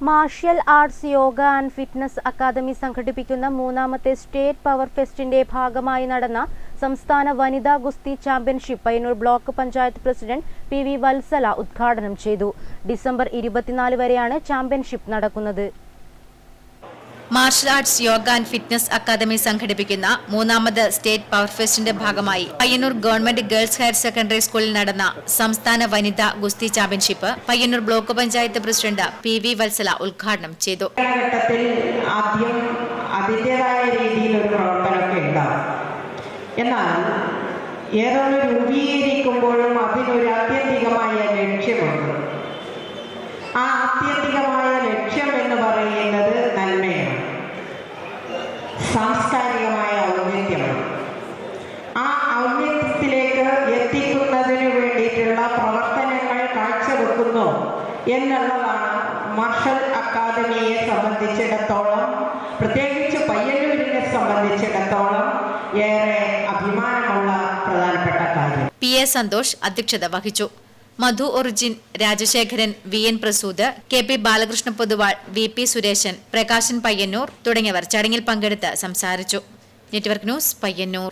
Martial arts yoga and fitness academy സംഘടിപ്പിക്കുന്ന മൂന്നാമത്തെ state power ഫെസ്റ്റിന്റെ ഭാഗമായി നടന്ന സംസ്ഥാന വനിതാ ഗുസ്തി championship Payyanur block panchayat president P V. Valsala ഉദ്ഘാടനം ചെയ്തു. ഡിസംബർ 24 വരെയാണ് ചാമ്പ്യൻഷിപ്പ് നടക്കുന്നത്. Martial arts yoga and fitness academy സംഘടിപ്പിക്കുന്ന മൂന്നാമത് സ്റ്റേറ്റ് പവർ ഫെസ്റ്റിന്റെ ഭാഗമായി Payyanur government girls higher secondary സ്കൂളിൽ നടന്ന സംസ്ഥാന വനിതാ ഗുസ്തി championship Payyanur block panchayat president P V. Valsala ഉദ്ഘാടനം ചെയ്തു. ആദ്യം അതിൻ്റെതായ രീതിയിൽ ഒരു പ്രവർത്തനമൊക്കെ ഉണ്ടാവും. എന്നാൽ ഏതൊന്ന് രൂപീകരിക്കുമ്പോഴും അതിനൊരു ആത്യന്തികമായ ലക്ഷ്യമുണ്ട്. ആ ആത്യന്തികമായ ലക്ഷ്യം എന്ന് പറയുന്നത് നന്മയാണ്, സാംസ്കാരികമായ ഔന്നത്യമാണ്. ആ ഔന്നത്യത്തിലേക്ക് എത്തിക്കുന്നതിന് വേണ്ടിയിട്ടുള്ള പ്രവർത്തനങ്ങൾ കാഴ്ചവെക്കുന്നു എന്നുള്ളതാണ് മാർഷൽ അക്കാദമിയെ സംബന്ധിച്ചിടത്തോളം, പ്രത്യേകിച്ച് പയ്യന്നൂരിനെ സംബന്ധിച്ചിടത്തോളം ഏറെ അഭിമാനമുള്ള പ്രധാനപ്പെട്ട കാര്യം. പി.എ. സന്തോഷ് അധ്യക്ഷത വഹിച്ചു. Madhu Origin, Rajasekharan, VN. Prasood, KP. Balakrishna Poduval, VP. Suresan, Prakashan Payyanur തുടങ്ങിയവർ ചടങ്ങിൽ പങ്കെടുത്ത് സംസാരിച്ചു. Network news, Payyanur.